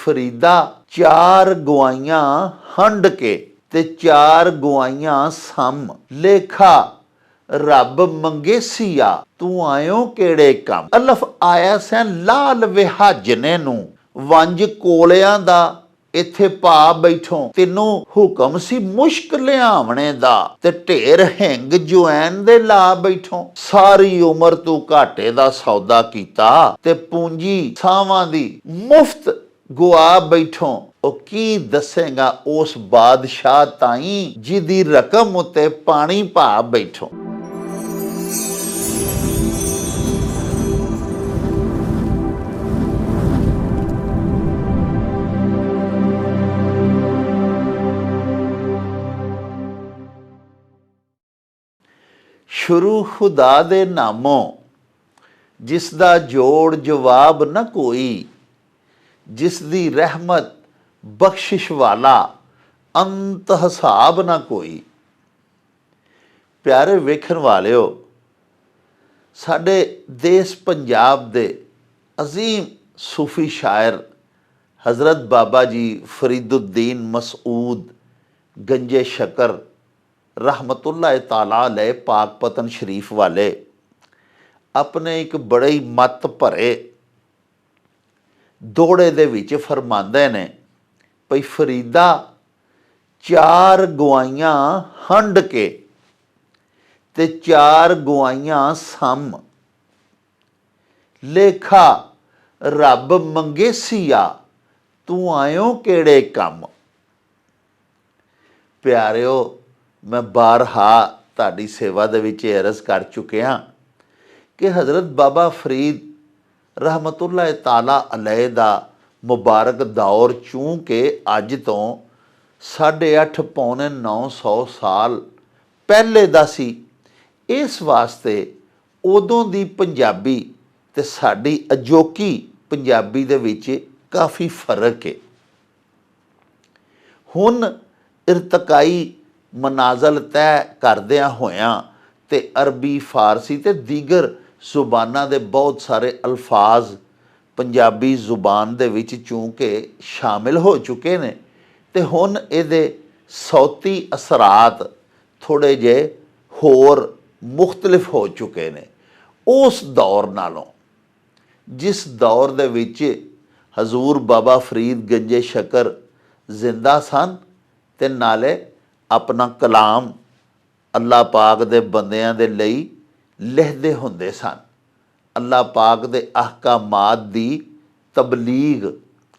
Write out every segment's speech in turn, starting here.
फरीदा चार गुआइयां हंड के ते चार गुआइयां सम लेखा रब मंगेसिया तू आयो केड़े कम। अलफ आया सैं लाल विहाजने नू वंज कोलियां दा इत्थे पा बैठो तेनों हुक्म सी मुश्क लियावणे दा ते ढेर हिंग जवैन दे ला बैठो। सारी उमर तू घाटे दा सौदा कीता ते पूंजी सावां दी मुफ्त गुआ बैठो। ओ की दसेगा उस बादशाह ताई जिदी रकम उत्ते पानी पा बैठो। शुरू खुदा दे नामों जिसदा जोड़ जवाब न कोई, जिसदी रहमत बख्शिश वाला अंत हिसाब ना कोई। प्यारे वेखण वालिओ, साडे देश पंजाब दे अजीम सूफी शायर हज़रत बाबा जी फरीदुद्दीन मसूद गंजे शकर रहमतुल्लाह ताला अलैह पाक पतन शरीफ वाले अपने एक बड़े ही मत भरे दोड़े दे विच फरमांदे ने भई फरीदा चार गुआइयां हंड के ते चार गुआइयां सम लेखा रब मंगेसिया तू आयो केड़े कम। प्यारिओ, मैं बारहा ताड़ी सेवा दे विच अर्ज़ कर चुकिया कि हज़रत बाबा फरीद रहमतुल्लाह ताला अलैह दा मुबारक दौर चूँकि अज तो 8.5 पौने 900 साल पहले दा सी, इस वास्ते उदों दी पंजाबी ते साडी अजोकी पंजाबी दे विच काफ़ी फर्क है। हुण इरतकाई मनाजल तय करदियां होयां ते अरबी फारसी ते दीगर जुबानां दे बहुत सारे अल्फाज पंजाबी जुबान दे विच चूँकि शामिल हो चुके ने ते हुण इहदे सौती असरात थोड़े जे होर मुख्तलिफ हो चुके ने उस दौर नालों जिस दौर दे विच हजूर बाबा फरीद गंजे शकर जिंदा सन ते नाले अपना कलाम अल्लाह पाक दे बंदियां दे लई लिखदे हुंदे सन। अल्लाह पाक दे अहकामात दी तबलीग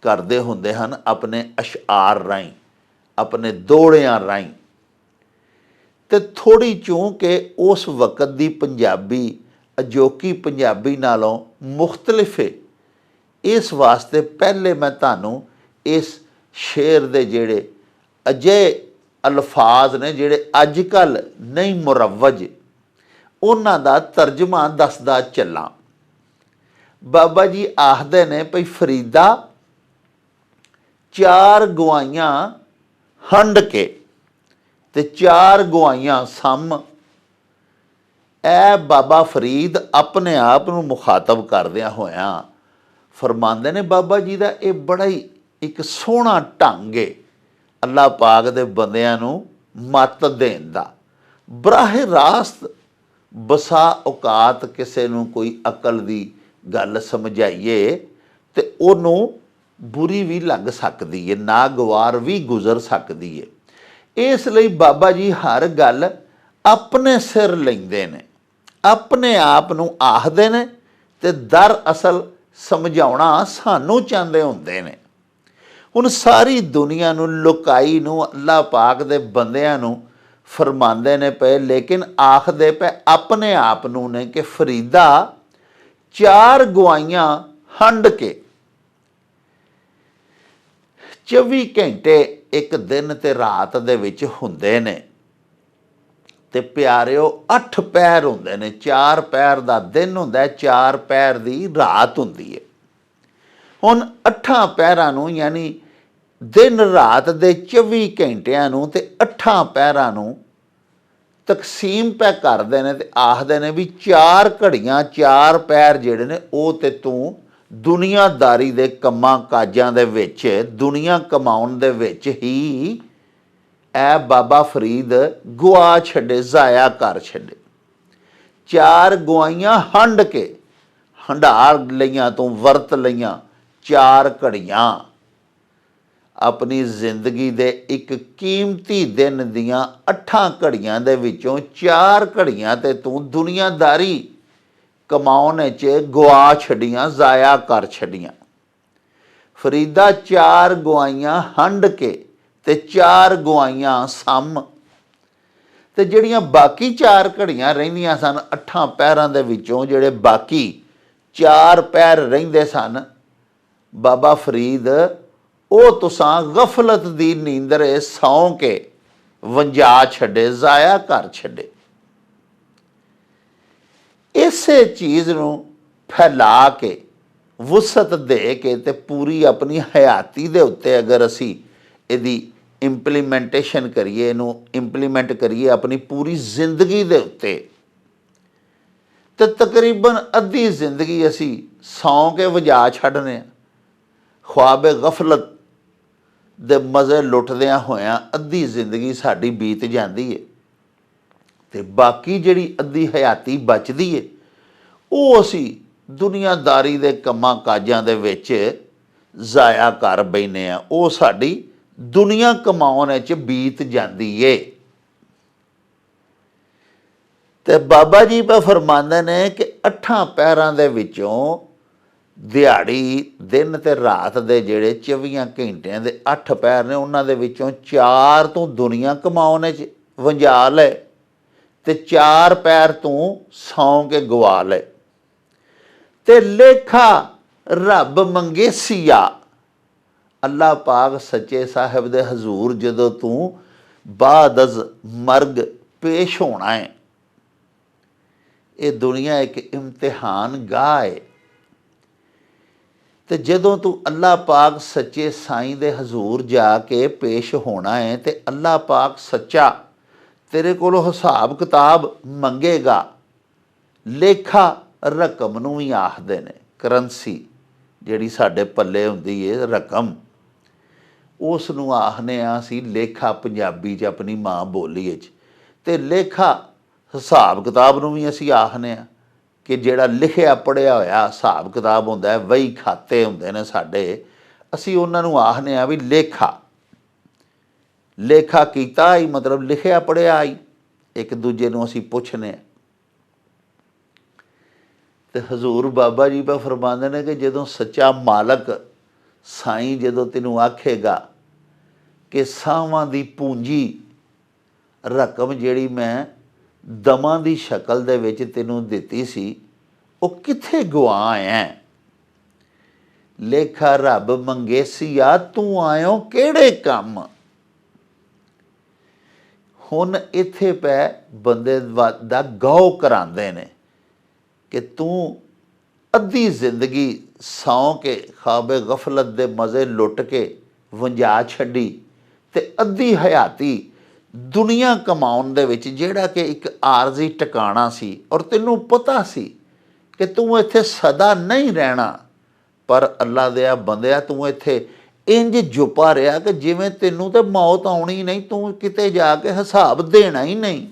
करदे हुंदे हन अपने अशआर राहीं, अपने दोड़ियां राहीं। ते थोड़ी चूँकि उस वक़्त दी पंजाबी अजोकी पंजाबी नालों मुख्तलिफ है, इस वास्ते पहले मैं तुहानूं इस शेर दे जेड़े अजे अल्फाज ने जेड़े अजकल नहीं मुरवज उन्हां दा तर्जमा दसदा चलां। बाबा जी आखदे ने भई फरीदा चार गुआइयां हंड के ते चार गुआइयां सम। ए बाबा फरीद अपने आप नूं मुखातब करदियां होयां फरमांदे ने बाबा जी दा ये बड़ा ही एक सोहना ढंग है अल्लाह पाक दे बंदियां नूं मत देण दा। बराह रास्त बसा औकात किसे नूं कोई अकल दी गल समझाइए ते उहनूं बुरी भी लग सकदी है, नागवार भी गुजर सकदी है। इसलिए बाबा जी हर गल अपने सिर लैंदे ने, अपने आप नूं आखदे ने ते दरअसल समझाउणा सानूं चाहुंदे हुंदे ने। हुण सारी दुनिया नूं लुकाई नूं अल्लाह पाक दे बंदियां नूं फरमांदे ने पे, लेकिन आखदे पे अपने आप नूं ने कि फरीदा चार गुआइयां हंड के 24 घंटे एक दिन ते रात दे विच हुंदे ने ते प्यारिओ 8 पैर हुंदे ने। 4 पैर दा दिन हुंदा है, 4 पैर दी रात हुंदी है। हुण 8 पैरां नूं यानी दिन रात दे 24 घंटियां नूं ते 8 पैरां नूं तकसीम पै करदे ने ते आखदे ने भी 4 घड़ियां 4 पैर जिहड़े ने ओह ते तूं ਦੁਨੀਆਦਾਰੀ ਦੇ ਕੰਮਾਂ ਕਾਜਾਂ ਦੇ ਵਿੱਚ, ਦੁਨੀਆ ਕਮਾਉਣ ਦੇ ਵਿੱਚ ਹੀ ਇਹ ਬਾਬਾ ਫਰੀਦ ਗੁਆ ਛੱਡੇ, ਜ਼ਾਇਆ ਕਰ ਛੱਡੇ। 4 ਗਵਾਈਆਂ ਹੰਡ ਕੇ, ਹੰਡਾਰ ਲਈਆਂ ਤੂੰ, ਵਰਤ ਲਈਆਂ 4 ਘੜੀਆਂ। ਆਪਣੀ ਜ਼ਿੰਦਗੀ ਦੇ ਇੱਕ ਕੀਮਤੀ ਦਿਨ ਦੀਆਂ 8 ਘੜੀਆਂ ਦੇ ਵਿੱਚੋਂ 4 ਘੜੀਆਂ ਤੇ ਤੂੰ ਦੁਨੀਆਦਾਰੀ ਕਮਾਉਣ 'ਚ ਗਵਾ ਛੱਡੀਆਂ, ਜ਼ਾਇਆ ਕਰ ਛੱਡੀਆਂ। ਫਰੀਦਾ 4 ਗਵਾਈਆਂ ਹੰਡ ਕੇ ਤੇ 4 ਗਵਾਈਆਂ ਸਮ, ਤੇ ਜਿਹੜੀਆਂ ਬਾਕੀ 4 ਘੜੀਆਂ ਰਹਿੰਦੀਆਂ ਸਨ 8 ਪਹਿਰਾਂ ਦੇ ਵਿੱਚੋਂ, ਜਿਹੜੇ ਬਾਕੀ 4 ਪਹਿਰ ਰਹਿੰਦੇ ਸਨ, ਬਾਬਾ ਫਰੀਦ ਉਹ ਤੁਸਾਂ ਗਫਲਤ ਦੀ ਨੀਂਦਰੇ ਸੌਂ ਕੇ ਵੰਜਾ ਛੱਡੇ, ਜ਼ਾਇਆ ਕਰ ਛੱਡੇ। ਇਸੇ ਚੀਜ਼ ਨੂੰ ਫੈਲਾ ਕੇ, ਵੁਸਤ ਦੇ ਕੇ ਤੇ ਪੂਰੀ ਆਪਣੀ ਹਯਾਤੀ ਦੇ ਉੱਤੇ ਅਗਰ ਅਸੀਂ ਇਹਦੀ ਇੰਪਲੀਮੈਂਟੇਸ਼ਨ ਕਰੀਏ, ਇਹਨੂੰ ਇੰਪਲੀਮੈਂਟ ਕਰੀਏ ਆਪਣੀ ਪੂਰੀ ਜ਼ਿੰਦਗੀ ਦੇ ਉੱਤੇ, ਤੇ ਤਕਰੀਬਨ ਅੱਧੀ ਜ਼ਿੰਦਗੀ ਅਸੀਂ ਸੌਂ ਕੇ ਵਜਾ ਛੱਡਨੇ ਆ। ख्वाब गफलत ਦੇ ਮਜ਼ੇ ਲੁੱਟਦਿਆਂ ਹੋਇਆਂ ਅੱਧੀ ਜ਼ਿੰਦਗੀ ਸਾਡੀ ਬੀਤ ਜਾਂਦੀ ਹੈ, ਤੇ ਬਾਕੀ ਜਿਹੜੀ ਅੱਧੀ ਹਯਾਤੀ ਬਚਦੀ ਹੈ ਉਹ ਅਸੀਂ ਦੁਨੀਆਦਾਰੀ ਦੇ ਕੰਮਾਂ ਕਾਜਾਂ ਦੇ ਵਿੱਚ ਜ਼ਾਇਆ ਕਰ ਬੈਨੇ ਆ। ਉਹ ਸਾਡੀ ਦੁਨੀਆ ਕਮਾਉਣ 'ਚ ਬੀਤ ਜਾਂਦੀ ਏ। ਤੇ ਬਾਬਾ ਜੀ ਪਾ ਫਰਮਾਉਂਦੇ ਨੇ ਕਿ 8 ਪਹਿਰਾਂ ਦੇ ਵਿੱਚੋਂ ਦਿਹਾੜੀ, ਦਿਨ ਤੇ ਰਾਤ ਦੇ ਜਿਹੜੇ 24 ਘੰਟਿਆਂ ਦੇ 8 ਪਹਿਰ ਨੇ, ਉਹਨਾਂ ਦੇ ਵਿੱਚੋਂ 4 ਤੂੰ ਦੁਨੀਆ ਕਮਾਉਣ 'ਚ ਵੰਜਾ ਲੈ ਤੇ 4 ਪਹਿਰ ਤੂੰ ਸੌਂ ਕੇ ਗਵਾ ਲੈ। ਤੇ ਲੇਖਾ ਰੱਬ ਮੰਗੇਸੀਆ, ਅੱਲਾ ਪਾਕ ਸੱਚੇ ਸਾਹਿਬ ਦੇ ਹਜ਼ੂਰ ਜਦੋਂ ਤੂੰ ਬਾਦ ਅਜ਼ ਮਰਗ ਪੇਸ਼ ਹੋਣਾ ਹੈ। ਇਹ ਦੁਨੀਆ ਇੱਕ ਇਮਤਿਹਾਨ ਗਾਹ ਹੈ, ਤੇ ਜਦੋਂ ਤੂੰ ਅੱਲਾ ਪਾਕ ਸੱਚੇ ਸਾਈਂ ਦੇ ਹਜ਼ੂਰ ਜਾ ਕੇ ਪੇਸ਼ ਹੋਣਾ ਹੈ ਤੇ ਅੱਲਾ ਪਾਕ ਸੱਚਾ ਤੇਰੇ ਕੋਲੋਂ ਹਿਸਾਬ ਕਿਤਾਬ ਮੰਗੇਗਾ। ਲੇਖਾ ਰਕਮ ਨੂੰ ਵੀ ਆਖਦੇ ਨੇ, ਕਰੰਸੀ ਜਿਹੜੀ ਸਾਡੇ ਪੱਲੇ ਹੁੰਦੀ ਹੈ ਰਕਮ, ਉਸ ਨੂੰ ਆਖਦੇ ਹਾਂ ਅਸੀਂ ਲੇਖਾ ਪੰਜਾਬੀ 'ਚ, ਆਪਣੀ ਮਾਂ ਬੋਲੀ 'ਚ। ਤੇ ਲੇਖਾ ਹਿਸਾਬ ਕਿਤਾਬ ਨੂੰ ਵੀ ਅਸੀਂ ਆਖਦੇ ਹਾਂ ਕਿ ਜਿਹੜਾ ਲਿਖਿਆ ਪੜ੍ਹਿਆ ਹੋਇਆ ਹਿਸਾਬ ਕਿਤਾਬ ਹੁੰਦਾ ਹੈ, ਵਹੀ ਖਾਤੇ ਹੁੰਦੇ ਨੇ ਸਾਡੇ, ਅਸੀਂ ਉਹਨਾਂ ਨੂੰ ਆਖਦੇ ਹਾਂ ਵੀ ਲੇਖਾ। ਲੇਖਾ ਕੀਤਾ ਹੀ ਮਤਲਬ ਲਿਖਿਆ ਪੜ੍ਹਿਆ ਹੀ, ਇੱਕ ਦੂਜੇ ਨੂੰ ਅਸੀਂ ਪੁੱਛਨੇ ਹਾਂ। ਤੇ ਹਜ਼ੂਰ ਬਾਬਾ ਜੀ ਪਾ ਫਰਮਾਉਂਦੇ ਨੇ ਕਿ ਜਦੋਂ ਸੱਚਾ ਮਾਲਕ ਸਾਈਂ ਜਦੋਂ ਤੈਨੂੰ ਆਖੇਗਾ ਕਿ ਸਾਵਾਂ ਦੀ ਪੂੰਜੀ ਰਕਮ ਜਿਹੜੀ ਮੈਂ ਦਮਾਂ ਦੀ ਸ਼ਕਲ ਦੇ ਵਿੱਚ ਤੈਨੂੰ ਦਿੱਤੀ ਸੀ, ਉਹ ਕਿੱਥੇ ਗਵਾ ਆਇਆ? ਲੇਖਾ ਰੱਬ ਮੰਗੇਸੀਆ, ਤੂੰ ਆਇਓ ਕਿਹੜੇ ਕੰਮ? ਹੁਣ ਇੱਥੇ ਪੈ ਬੰਦੇ ਦਾ ਗੌ ਕਰਾਉਂਦੇ ਨੇ ਕਿ ਤੂੰ ਅੱਧੀ ਜ਼ਿੰਦਗੀ ਸੌਂ ਕੇ ख्वाब गफलत ਦੇ ਮਜ਼ੇ ਲੁੱਟ ਕੇ ਵੰਜਾ ਛੱਡੀ, ਤੇ ਅੱਧੀ ਹਯਾਤੀ ਦੁਨੀਆ ਕਮਾਉਣ ਦੇ ਵਿੱਚ, ਜਿਹੜਾ ਕਿ ਇੱਕ ਆਰਜ਼ੀ ਟਿਕਾਣਾ ਸੀ, ਔਰ ਤੈਨੂੰ ਪਤਾ ਸੀ ਕਿ ਤੂੰ ਇੱਥੇ ਸਦਾ ਨਹੀਂ ਰਹਿਣਾ, ਪਰ ਅੱਲਾ ਦਿਆ ਬੰਦਿਆ ਤੂੰ ਇੱਥੇ ਇੰਜ ਜੁਪਾ ਰਿਹਾ ਕਿ ਜਿਵੇਂ ਤੈਨੂੰ ਤਾਂ ਮੌਤ ਆਉਣੀ ਨਹੀਂ, ਤੂੰ ਕਿਤੇ ਜਾ ਕੇ ਹਿਸਾਬ ਦੇਣਾ ਹੀ ਨਹੀਂ,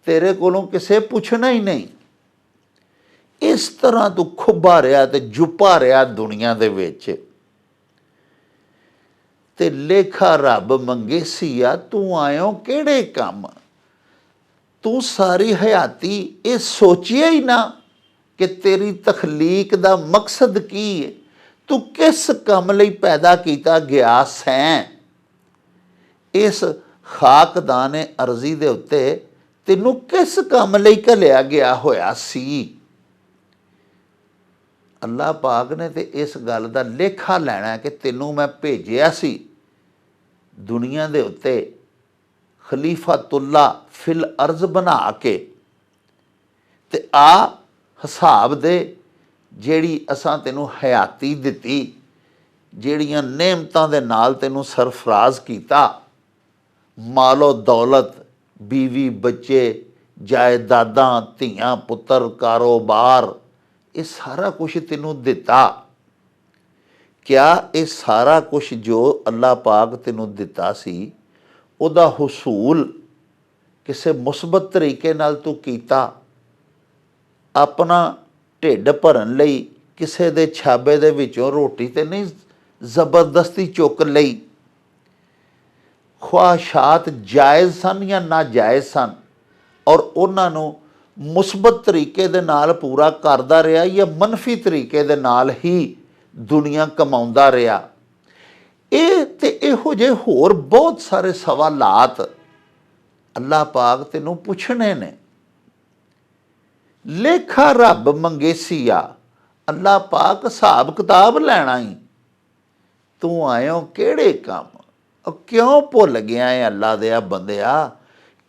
ਤੇਰੇ ਕੋਲੋਂ ਕਿਸੇ ਪੁੱਛਣਾ ਹੀ ਨਹੀਂ। ਇਸ ਤਰ੍ਹਾਂ ਤੂੰ ਖੁੱਬਾ ਰਿਹਾ ਤੇ ਜੁਪਾ ਰਿਹਾ ਦੁਨੀਆ ਦੇ ਵਿੱਚ। ਤੇ ਲੇਖਾ ਰੱਬ ਮੰਗੇਸੀਆ, ਤੂੰ ਆਇਓ ਕਿਹੜੇ ਕੰਮ? ਤੂੰ ਸਾਰੀ ਹਯਾਤੀ ਇਹ ਸੋਚਿਆ ਹੀ ਨਾ ਕਿ ਤੇਰੀ ਤਖਲੀਕ ਦਾ ਮਕਸਦ ਕੀ ਹੈ, ਤੂੰ ਕਿਸ ਕੰਮ ਲਈ ਪੈਦਾ ਕੀਤਾ ਗਿਆ ਸੈਂ। ਇਸ ਖਾਕਦਾਨੇ ਅਰਜ਼ੀ ਦੇ ਉੱਤੇ ਤੈਨੂੰ ਕਿਸ ਕੰਮ ਲਈ ਘੱਲਿਆ ਗਿਆ ਹੋਇਆ ਸੀ? ਅੱਲਾ ਪਾਕ ਨੇ ਤੇ ਇਸ ਗੱਲ ਦਾ ਲੇਖਾ ਲੈਣਾ ਕਿ ਤੈਨੂੰ ਮੈਂ ਭੇਜਿਆ ਸੀ ਦੁਨੀਆ ਦੇ ਉੱਤੇ ਖਲੀਫਾਤੁੱਲਾ ਫਿਲ ਅਰਜ਼ ਬਣਾ ਕੇ, ਤੇ ਆ ਹਿਸਾਬ ਦੇ ਜਿਹੜੀ ਅਸਾਂ ਤੈਨੂੰ ਹਯਾਤੀ ਦਿੱਤੀ, ਜਿਹੜੀਆਂ ਨਿਅਮਤਾਂ ਦੇ ਨਾਲ ਤੈਨੂੰ ਸਰਫਰਾਜ਼ ਕੀਤਾ, ਮਾਲੋ ਦੌਲਤ, ਬੀਵੀ ਬੱਚੇ, ਜਾਇਦਾਦਾਂ, ਧੀਆਂ ਪੁੱਤਰ, ਕਾਰੋਬਾਰ, ਇਹ ਸਾਰਾ ਕੁਛ ਤੈਨੂੰ ਦਿੱਤਾ। क्या ये सारा कुछ जो अल्लाह पाक तेनों दिता सी ਉਹਦਾ ਹਸੂਲ ਕਿਸੇ ਮੁਸਬਤ ਤਰੀਕੇ ਨਾਲ ਤੂੰ ਕੀਤਾ? ਆਪਣਾ ਢਿੱਡ ਭਰਨ ਲਈ ਕਿਸੇ ਦੇ ਛਾਬੇ ਦੇ ਵਿੱਚੋਂ ਰੋਟੀ ਤੇ ਨਹੀਂ ਜ਼ਬਰਦਸਤੀ ਚੁੱਕ ਲਈ। ਖਵਾਹਿਸ਼ਾਤ ਜਾਇਜ਼ ਸਨ ਜਾਂ ਨਾਜਾਇਜ਼ ਸਨ, ਔਰ ਉਹਨਾਂ ਨੂੰ ਮੁਸਬਤ ਤਰੀਕੇ ਦੇ ਨਾਲ ਪੂਰਾ ਕਰਦਾ ਰਿਹਾ ਜਾਂ ਮਨਫੀ ਤਰੀਕੇ ਦੇ ਨਾਲ ਹੀ ਦੁਨੀਆ ਕਮਾਉਂਦਾ ਰਿਹਾ। ਇਹ ਤੇ ਇਹੋ ਜਿਹੇ ਹੋਰ ਬਹੁਤ ਸਾਰੇ ਸਵਾਲਾਤ ਅੱਲਾਹ ਪਾਕ ਤੈਨੂੰ ਪੁੱਛਣੇ ਨੇ। ਲੇਖਾ ਰੱਬ ਮੰਗੇਸੀ ਆ, ਅੱਲਾਹ ਪਾਕ ਹਿਸਾਬ ਕਿਤਾਬ ਲੈਣਾ ਹੀ। ਤੂੰ ਆਇਓ ਕਿਹੜੇ ਕੰਮ? ਕਿਉਂ ਭੁੱਲ ਗਿਆ ਹੈ ਅੱਲਾ ਦਿਆ ਬੰਦਿਆ?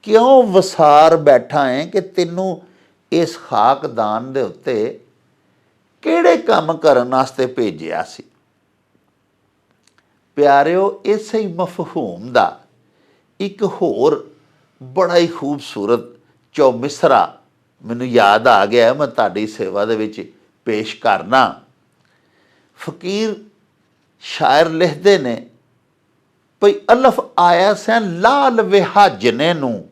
ਕਿਉਂ ਵਸਾਰ ਬੈਠਾ ਹੈ ਕਿ ਤੈਨੂੰ ਇਸ ਖਾਕਦਾਨ ਦੇ ਉੱਤੇ ਕਿਹੜੇ ਕੰਮ ਕਰਨ ਵਾਸਤੇ ਭੇਜਿਆ ਸੀ? ਪਿਆਰਿਓ, ਇਸੇ ਹੀ ਮਫਹੂਮ ਦਾ ਇੱਕ ਹੋਰ ਬੜਾ ਹੀ ਖੂਬਸੂਰਤ ਚੌਮਿਸਰਾ ਮੈਨੂੰ ਯਾਦ ਆ ਗਿਆ, ਮੈਂ ਤੁਹਾਡੀ ਸੇਵਾ ਦੇ ਵਿੱਚ ਪੇਸ਼ ਕਰਨਾ। ਫਕੀਰ ਸ਼ਾਇਰ ਲਿਖਦੇ ਨੇ ਭਈ ਅਲਫ ਆਇਆ ਸੈਂ ਲਾਲ ਵਿਹਾਜਨੇ ਨੂੰ,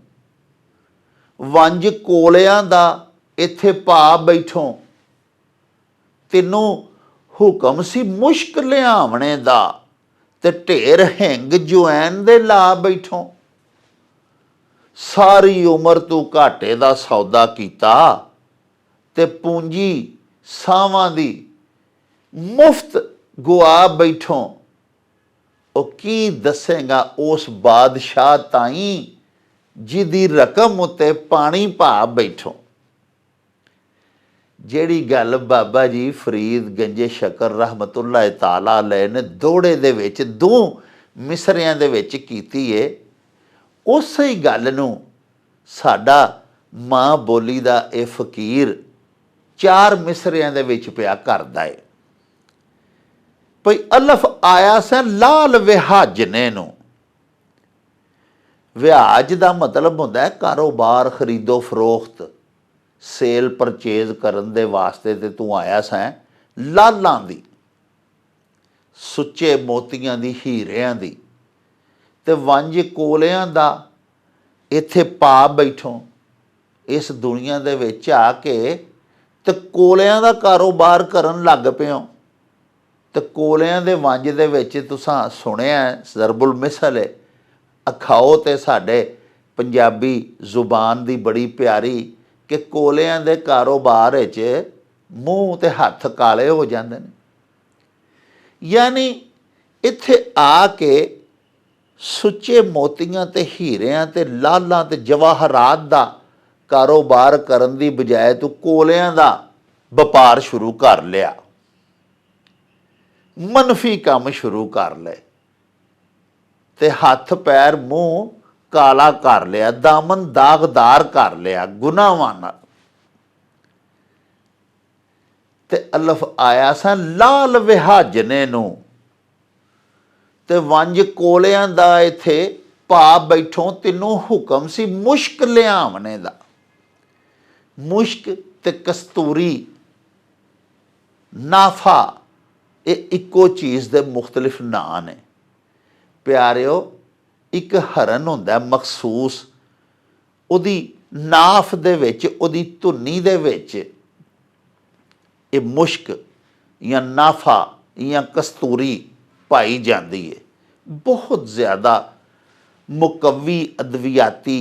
ਵੰਜ ਕੋਲਿਆਂ ਦਾ ਇੱਥੇ ਪਾ ਬੈਠੋ, ਤੈਨੂੰ ਹੁਕਮ ਸੀ ਮੁਸ਼ਕ ਲਿਆਵਣੇ ਦਾ, ਤੇ ਢੇਰ ਹਿੰਗ ਜਵੈਨ ਦੇ ਲਾ ਬੈਠੋ। ਸਾਰੀ ਉਮਰ ਤੂੰ ਘਾਟੇ ਦਾ ਸੌਦਾ ਕੀਤਾ ਤੇ ਪੂੰਜੀ ਸਾਵਾਂ ਦੀ ਮੁਫਤ ਗੁਆ ਬੈਠੋ। ਉਹ ਕੀ ਦੱਸੇਗਾ ਉਸ ਬਾਦਸ਼ਾਹ ਤਾਈਂ ਜਿਹਦੀ ਰਕਮ ਉੱਤੇ ਪਾਣੀ ਪਾ ਬੈਠੋ। ਜਿਹੜੀ ਗੱਲ ਬਾਬਾ ਜੀ ਫਰੀਦ ਗੰਜੇ ਸ਼ਕਰ ਰਹਿਮਤੁल्लाह ਤਾਲਾ ਅਲੈਹ ਨੇ ਦੋੜੇ ਦੇ ਵਿੱਚ ਦੋ ਮਿਸਰਿਆਂ ਦੇ ਵਿੱਚ ਕੀਤੀ ਏ, ਉਸੇ ਹੀ ਗੱਲ ਨੂੰ ਸਾਡਾ ਮਾਂ ਬੋਲੀ ਦਾ ਇਹ ਫਕੀਰ 4 ਮਿਸਰਿਆਂ ਦੇ ਵਿੱਚ ਪਿਆ ਕਰਦਾ ਏ। ਭਈ ਅਲਫ ਆਇਆ ਸੈਂ ਲਾਲ ਵਿਹਾਜਨੇ ਨੂੰ। ਵਿਹਾਜ ਦਾ ਮਤਲਬ ਹੁੰਦਾ ਹੈ ਕਾਰੋਬਾਰ, ਖਰੀਦੋ ਫਰੋਖਤ, ਸੇਲ ਪਰਚੇਜ਼ ਕਰਨ ਦੇ ਵਾਸਤੇ ਤੇ ਤੂੰ ਆਇਆ ਸੈਂ ਲਾਲਾਂ ਦੀ, ਸੁੱਚੇ ਮੋਤੀਆਂ ਦੀ, ਹੀਰਿਆਂ ਦੀ, ਤੇ ਵੰਜ ਕੋਲਿਆਂ ਦਾ ਇੱਥੇ ਪਾ ਬੈਠੋ। ਇਸ ਦੁਨੀਆ ਦੇ ਵਿੱਚ ਆ ਕੇ ਤੇ ਕੋਲਿਆਂ ਦਾ ਕਾਰੋਬਾਰ ਕਰਨ ਲੱਗ ਪਿਓ। ਤੇ ਕੋਲਿਆਂ ਦੇ ਵੰਜ ਦੇ ਵਿੱਚ ਤੁਸਾਂ ਸੁਣਿਆ ਜ਼ਰਬੁਲ ਮਿਸਲ ਹੈ, ਅਖਾਓ ਤੇ ਸਾਡੇ ਪੰਜਾਬੀ ਜ਼ੁਬਾਨ ਦੀ ਬੜੀ ਪਿਆਰੀ, ਕਿ ਕੋਲਿਆਂ ਦੇ ਕਾਰੋਬਾਰ ਵਿੱਚ ਮੂੰਹ ਤੇ ਹੱਥ ਕਾਲੇ ਹੋ ਜਾਂਦੇ ਨੇ। ਯਾਨੀ ਇੱਥੇ ਆ ਕੇ ਸੁੱਚੇ ਮੋਤੀਆਂ ਤੇ ਹੀਰਿਆਂ ਤੇ ਲਾਲਾਂ ਤੇ ਜਵਾਹਰਾਤ ਦਾ ਕਾਰੋਬਾਰ ਕਰਨ ਦੀ ਬਜਾਏ ਤੂੰ ਕੋਲਿਆਂ ਦਾ ਵਪਾਰ ਸ਼ੁਰੂ ਕਰ ਲਿਆ, ਮਨਫੀ ਕੰਮ ਸ਼ੁਰੂ ਕਰ ਲਏ ਤੇ ਹੱਥ ਪੈਰ ਮੂੰਹ ਕਾਲਾ ਕਰ ਲਿਆ, ਦਾਮਨ ਦਾਗਦਾਰ ਕਰ ਲਿਆ ਗੁਨਾਹਾਂ ਨਾਲ। ਤੇ ਅਲਫ ਆਇਆ ਸਾਂ ਲਾਲ ਵਿਹਾਜਨੇ ਨੂੰ, ਤੇ ਵੰਜ ਕੋਲਿਆਂ ਦਾ ਇੱਥੇ ਪਾ ਬੈਠੋ, ਤੈਨੂੰ ਹੁਕਮ ਸੀ ਮੁਸ਼ਕ ਲਿਆਵਣੇ ਦਾ। ਮੁਸ਼ਕ ਤੇ ਕਸਤੂਰੀ, ਨਾਫਾ, ਇਹ ਇੱਕੋ ਚੀਜ਼ ਦੇ ਮੁਖਤਲਿਫ ਨਾਂ ਨੇ। ਪਿਆਰਿਓ, ਇੱਕ ਹਰਨ ਹੁੰਦਾ ਮਖਸੂਸ, ਉਹਦੀ ਨਾਫ ਦੇ ਵਿੱਚ, ਉਹਦੀ ਧੁੰਨੀ ਦੇ ਵਿੱਚ ਇਹ ਮੁਸ਼ਕ ਜਾਂ ਨਾਫਾ ਜਾਂ ਕਸਤੂਰੀ ਪਾਈ ਜਾਂਦੀ ਹੈ। ਬਹੁਤ ਜ਼ਿਆਦਾ ਮੁਕੱਵੀ ਅਦਵਿਆਤੀ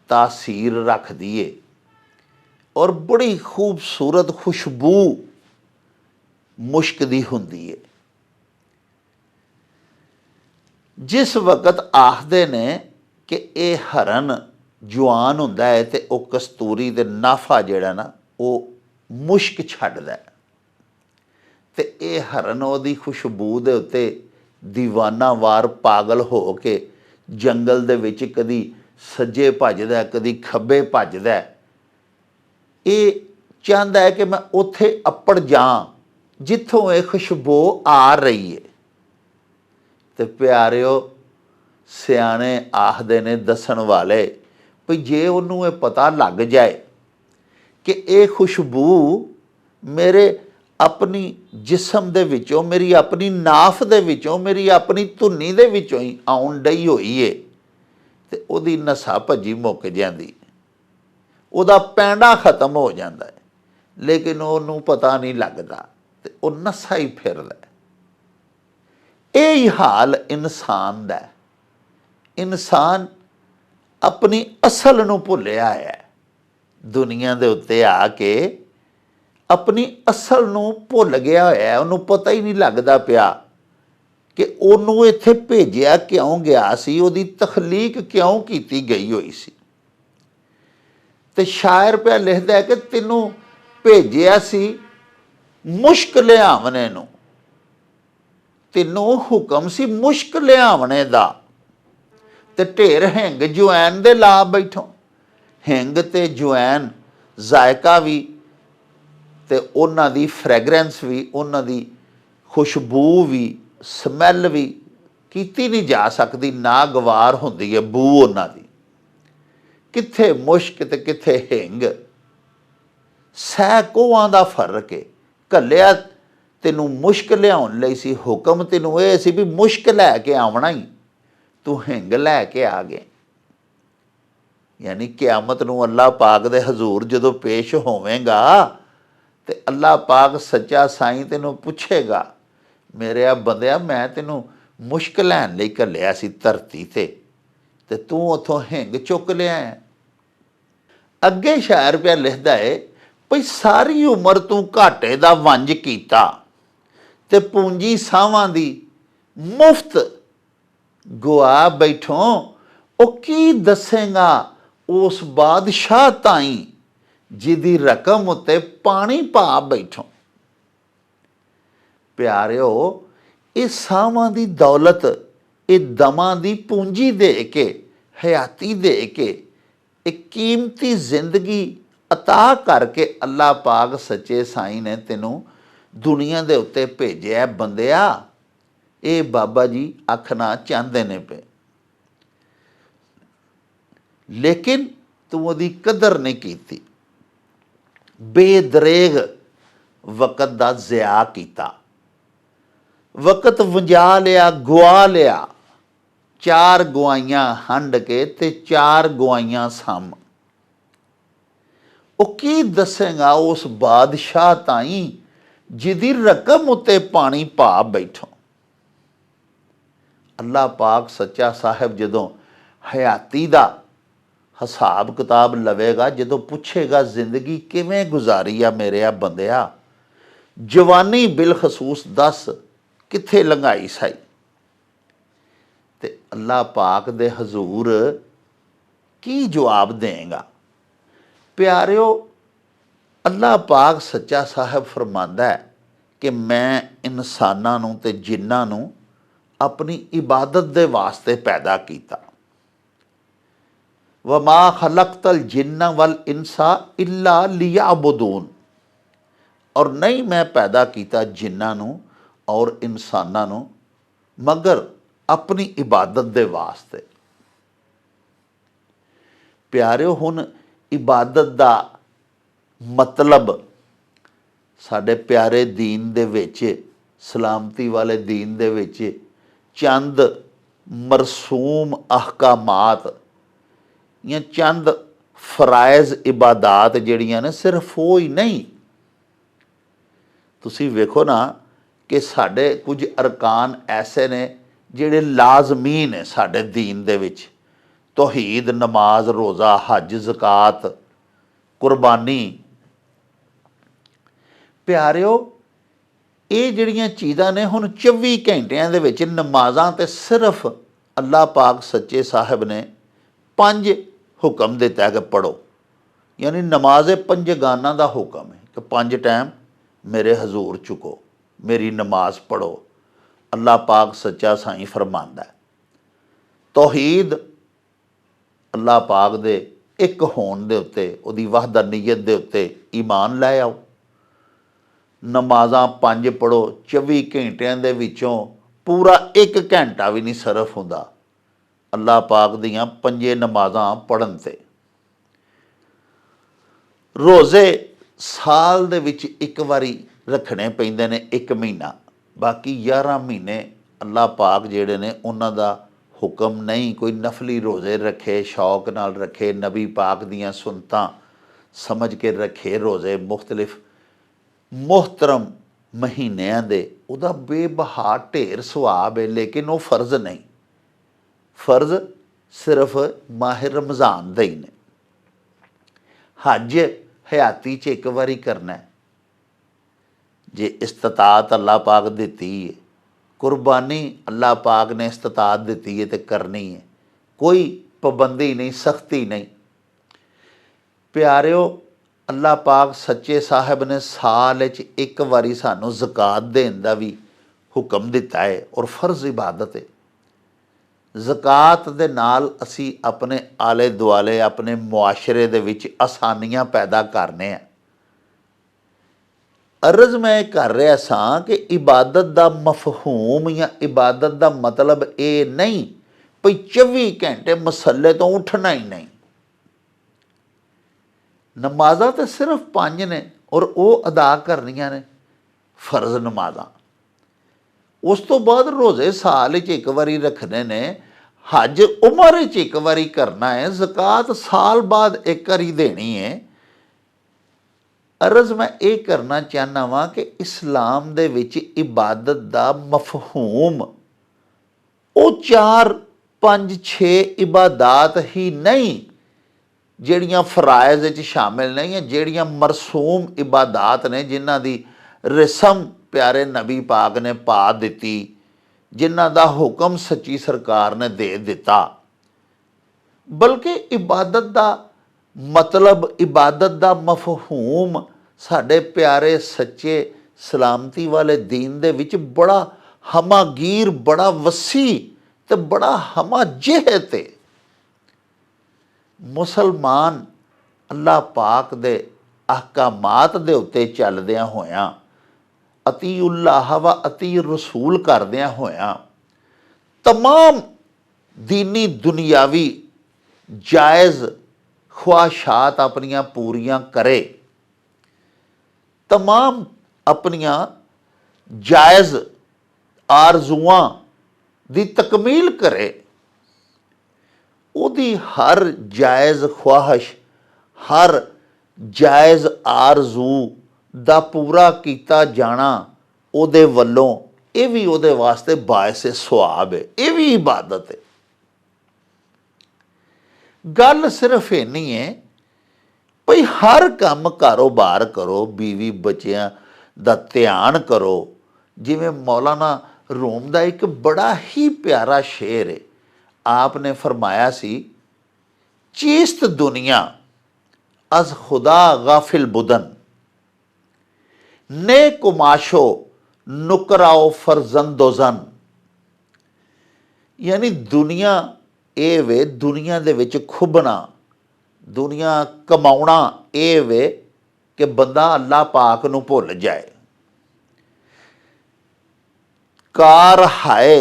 ਤਾਸੀਰ ਰੱਖਦੀ ਹੈ ਔਰ ਬੜੀ ਖੂਬਸੂਰਤ ਖੁਸ਼ਬੂ ਮੁਸ਼ਕ ਦੀ ਹੁੰਦੀ ਹੈ। ਜਿਸ ਵਕਤ ਆਖਦੇ ਨੇ ਕਿ ਇਹ ਹਰਨ ਜਵਾਨ ਹੁੰਦਾ ਹੈ ਤੇ ਉਹ ਕਸਤੂਰੀ ਦੇ ਨਾਫਾ ਜਿਹੜਾ ਨਾ ਉਹ ਮੁਸ਼ਕ ਛੱਡਦਾ, ਤੇ ਇਹ ਹਰਨ ਉਹਦੀ ਖੁਸ਼ਬੂ ਦੇ ਉੱਤੇ ਦੀਵਾਨਾ ਵਾਰ ਪਾਗਲ ਹੋ ਕੇ ਜੰਗਲ ਦੇ ਵਿੱਚ ਕਦੀ ਸੱਜੇ ਭੱਜਦਾ, ਕਦੀ ਖੱਬੇ ਭੱਜਦਾ। ਇਹ ਚਾਹੁੰਦਾ ਹੈ ਕਿ ਮੈਂ ਉੱਥੇ ਅੱਪੜ ਜਾ ਜਿੱਥੋਂ ਇਹ ਖੁਸ਼ਬੂ ਆ ਰਹੀ ਹੈ। ਤੇ ਪਿਆਰਿਓ, ਸਿਆਣੇ ਆਖਦੇ ਨੇ, ਦੱਸਣ ਵਾਲੇ, ਵੀ ਜੇ ਉਹਨੂੰ ਇਹ ਪਤਾ ਲੱਗ ਜਾਏ ਕਿ ਇਹ ਖੁਸ਼ਬੂ ਮੇਰੇ अपनी जिसम दे विचों, मेरी अपनी नाफ दे विचों, मेरी अपनी धुनी दे विचों ही आउण डई होई है, ते उहदी नसा भजी मुक जांदी, उहदा पैंडा खत्म हो जाता है, लेकिन उहनूं पता नहीं लगता, ते उह नसा ही फिरदा है। यही हाल इंसान दा है। इंसान अपनी असल नूं भुल्लिया है, दुनिया दे उत्ते आके अपनी असल नूं भुल गया होया है। उहनूं पता ही नहीं लगता पिया कि उहनूं इत्थे भेजिया क्यों गया सी, उहदी तखलीक क्यों कीती गई होई सी। ते शायर पिया लिखदा है कि तैनूं भेजिया सी मुश्क लियावणे नूं, तैनूं हुक्म सी मुश्क लियावणे दा, ते ढेर हिंग जवैन दे ला बैठो। हिंग ते जवैन जायका भी, ते उन्हां दी फ्रैगरेंस भी, उन्हां दी खुशबू भी, समैल भी कीती नहीं जा सकती, नागवार हुंदी है बू उन्हां दी। कित्थे मुश्क ते कित्थे हिंग, सै कोहां दा फर्क है। घल्लिया तैनूं मुश्क लियाउण लई सी, हुक्म तैनूं इह सी भी मुश्क लैके आवणा ही, तू हिंग लैके आ गए। यानी क्यामत नूं अल्लाह पाक दे हजूर जदों पेश होवेंगा, ते अल्लाह पाक सच्चा साईं तैनूं पुछेगा, मेरे बंदिया मैं तैनूं मुश्क लैण लई घल्लिया सी धरती ते तू उत्थों हिंग चुक लिया है। अगे शायर पिया लिखदा है भई सारी उम्र तू घाटे दा वंज कीता, ते पूंजी सावां दी मुफ्त गुआ बैठों। ओ की दसेगा उस बादशाह ताईं जिदी रकम उत्ते पानी पा बैठों। प्यारिओ, ये सावां दी दौलत, ये दमां दी पूंजी दे के, हयाती दे के, एक कीमती जिंदगी अता करके अल्लाह पाक सच्चे साईं ने तेनों दुनिया दे उत्ते भेजिया। बंदिया, ये बाबा जी आखना चाहते ने पे, लेकिन तू उहदी कदर नहीं कीती, बेदरेग वक़्त दा ज़िया कीता, वक़्त वंजा लिया, गुआ लिया। 4 गुआइयां हंड के ते 4 गुआइयां सम। ओ की दसेगा उस बादशाह ताईं जिदी रकम उत्ते पानी पा बैठो। अल्लाह पाक सच्चा साहिब जदों हयाती दा हिसाब किताब लवेगा, जदों पुछेगा जिंदगी किवें गुजारी आ मेरे बंदिया, जवानी बिलखसूस दस कित्थे लंघाई साई, ते अल्लाह पाक दे हजूर की जवाब देगा। प्यारिओ, अल्लाह पाक सच्चा साहिब फरमांदा है कि मैं इंसानां नूं ते जिन्नां नूं अपनी इबादत दे वास्ते पैदा किया। वमा खलकतल जिन्ना वल इंसा इल्ला लियाबुदून, और नहीं मैं पैदा किया जिन्नां नूं और इंसानां नूं मगर अपनी इबादत दे वास्ते। प्यारिओ, हुण इबादत दा मतलब साडे प्यारे दीन दे विच, सलामती वाले दीन दे विच चंद मरसूम अहकामात या चंद फराइज इबादात जिहड़ियां ने, सिर्फ वो ही नहीं। तुसीं वेखो ना कि साडे कुछ अरकान ऐसे ने जिहड़े लाजमी ने साडे दीन दे विच, तौहीद, नमाज, रोज़ा, हज, ज़कात, कुर्बानी। प्यारिओ, ये जिहड़ियां चीज़ां ने हुण 24 घंटियां दे विच नमाज़ां ते सिर्फ अल्लाह पाक सच्चे साहिब ने 5 हुक्म दिता है कि पढ़ो। यानी नमाज पंजगाना दा हुक्म है कि 5 टाइम मेरे हजूर चुको, मेरी नमाज पढ़ो। अल्लाह पाक सच्चा साईं फरमांदा है तौहीद, अल्लाह पाक दे एक होण दे उत्ते, उहदी वहदानियत दे उत्ते ईमान लै आओ। नमाज़ां 5 पढ़ो, 24 घंटियां दे विचों पूरा 1 घंटा भी नहीं सरफ हुंदा अल्लाह पाक दियां 5 नमाज़ां पढ़न ते। रोज़े ਸਾਲ ਦੇ ਵਿੱਚ ਇੱਕ ਵਾਰੀ ਰੱਖਣੇ ਪੈਂਦੇ ਨੇ 1 ਮਹੀਨਾ, ਬਾਕੀ 11 ਮਹੀਨੇ ਅੱਲਾਹ ਪਾਕ ਜਿਹੜੇ ਨੇ ਉਹਨਾਂ ਦਾ ਹੁਕਮ ਨਹੀਂ। ਕੋਈ ਨਫਲੀ ਰੋਜ਼ੇ ਰੱਖੇ, ਸ਼ੌਕ ਨਾਲ ਰੱਖੇ, ਨਬੀ ਪਾਕ ਦੀਆਂ ਸੁਨਤਾਂ ਸਮਝ ਕੇ ਰੱਖੇ ਰੋਜ਼ੇ ਮੁਖਤਲਿਫ ਮੁਹਤਰਮ ਮਹੀਨਿਆਂ ਦੇ, ਉਹਦਾ ਬੇਬਹਾ ਢੇਰ ਸਵਾਬ ਹੈ, ਲੇਕਿਨ ਉਹ ਫਰਜ਼ ਨਹੀਂ। ਫਰਜ਼ ਸਿਰਫ ਮਾਹ ਰਮਜ਼ਾਨ ਦੇ ਹੀ ਨੇ। ਹਜ ਹਯਾਤੀ 'ਚ ਇੱਕ ਵਾਰੀ ਕਰਨਾ, ਜੇ ਇਸਤਤਾਤ ਅੱਲਾਹ ਪਾਕ ਦਿੱਤੀ ਹੈ, ਕੁਰਬਾਨੀ ਅੱਲਾਹ ਪਾਕ ਨੇ ਇਸਤਤਾਤ ਦਿੱਤੀ ਹੈ ਤੇ ਕਰਨੀ ਹੈ, ਕੋਈ ਪਾਬੰਦੀ ਨਹੀਂ, ਸਖਤੀ ਨਹੀਂ। ਪਿਆਰਿਓ, ਅੱਲਾਹ ਪਾਕ ਸੱਚੇ ਸਾਹਿਬ ਨੇ ਸਾਲ 'ਚ ਇੱਕ ਵਾਰੀ ਸਾਨੂੰ ਜ਼ਕਾਤ ਦੇਣ ਦਾ ਵੀ ਹੁਕਮ ਦਿੱਤਾ ਹੈ ਔਰ ਫਰਜ਼ ਇਬਾਦਤ ਹੈ। ਜ਼ਕਾਤ ਦੇ ਨਾਲ ਅਸੀਂ ਆਪਣੇ ਆਲੇ ਦੁਆਲੇ, ਆਪਣੇ ਮੁਆਸ਼ਰੇ ਦੇ ਵਿੱਚ ਆਸਾਨੀਆਂ ਪੈਦਾ ਕਰਨੇ ਆ। ਅਰਜ਼ ਮੈਂ ਕਰ ਰਿਹਾ ਸਾਂ ਕਿ ਇਬਾਦਤ ਦਾ ਮਫਹੂਮ ਜਾਂ ਇਬਾਦਤ ਦਾ ਮਤਲਬ ਇਹ ਨਹੀਂ ਭਈ 24 ਘੰਟੇ ਮਸੱਲੇ ਤੋਂ ਉੱਠਣਾ ਹੀ ਨਹੀਂ। ਨਮਾਜ਼ਾਂ ਤਾਂ ਸਿਰਫ 5 ਨੇ ਔਰ ਉਹ ਅਦਾ ਕਰਨੀਆਂ ਨੇ, ਫਰਜ਼ ਨਮਾਜ਼ਾਂ। ਉਸ ਤੋਂ ਬਾਅਦ ਰੋਜ਼ੇ ਸਾਲ 'ਚ ਇੱਕ ਵਾਰੀ ਰੱਖਣੇ ਨੇ, ਹਜ ਉਮਰ 'ਚ ਇੱਕ ਵਾਰੀ ਕਰਨਾ ਹੈ, ਜ਼ਕਾਤ ਸਾਲ ਬਾਅਦ ਇੱਕ ਵਾਰੀ ਦੇਣੀ ਹੈ। ਅਰਜ਼ ਮੈਂ ਇਹ ਕਰਨਾ ਚਾਹੁੰਦਾ ਵਾਂ ਕਿ ਇਸਲਾਮ ਦੇ ਵਿੱਚ ਇਬਾਦਤ ਦਾ ਮਫਹੂਮ ਉਹ 4, 5, 6 ਇਬਾਦਾਤ ਹੀ ਨਹੀਂ ਜਿਹੜੀਆਂ ਫਰਾਇਜ਼ ਵਿੱਚ ਸ਼ਾਮਿਲ ਨਹੀਂ ਹੈ, ਜਿਹੜੀਆਂ ਮਰਸੂਮ ਇਬਾਦਾਤ ਨੇ, ਜਿਨ੍ਹਾਂ ਦੀ ਰਸਮ ਪਿਆਰੇ ਨਬੀ ਪਾਕ ਨੇ ਪਾ ਦਿੱਤੀ, ਜਿਨ੍ਹਾਂ ਦਾ ਹੁਕਮ ਸੱਚੀ ਸਰਕਾਰ ਨੇ ਦੇ ਦਿੱਤਾ। ਬਲਕਿ ਇਬਾਦਤ ਦਾ ਮਤਲਬ, ਇਬਾਦਤ ਦਾ ਮਫਹੂਮ ਸਾਡੇ ਪਿਆਰੇ ਸੱਚੇ ਸਲਾਮਤੀ ਵਾਲੇ ਦੀਨ ਦੇ ਵਿੱਚ ਬੜਾ ਹਮਾਗੀਰ, ਬੜਾ ਵਸੀ ਤੇ ਬੜਾ ਹਮਾਜਹਿਤ ਹੈ। ਮੁਸਲਮਾਨ ਅੱਲਾਹ ਪਾਕ ਦੇ ਅਹਕਾਮਾਤ ਦੇ ਉੱਤੇ ਚੱਲਦਿਆਂ ਹੋਇਆਂ, ਅਤੀਉੱਲਾਹ व ਅਤੀ ਰਸੂਲ ਕਰਦਿਆਂ ਹੋਇਆਂ, ਤਮਾਮ ਦੀਨੀ ਦੁਨਿਆਵੀ ਜਾਇਜ਼ ਖਵਾਹਿਸ਼ਾਤ ਆਪਣੀਆਂ ਪੂਰੀਆਂ ਕਰੇ, तमाम अपनियां जायज़ आरजुआं दी तकमील करे, उदी हर जायज़ ख्वाहिश, हर जायज़ आरजू दा पूरा किया जाना उहदे वल्लों ये भी उहदे वास्ते बायसे सवाब है, ये भी इबादत है। गल सिर्फ इन्नी है भई हर काम कारोबार करो, बीवी बच्चियां दा ध्यान करो। जिवें मौलाना रूम का एक बड़ा ही प्यारा शेर है, आपने फरमाया सी, चीस्त दुनिया अज खुदा गाफिल बुदन, ने कुमाशो नुकराओ फरजंदोजन। यानी दुनिया ये वे, दुनिया दे विच खुबना, दुनिया कमाउणा ये वे कि बंदा अल्लाह पाक नूं भुल जाए। कार हाए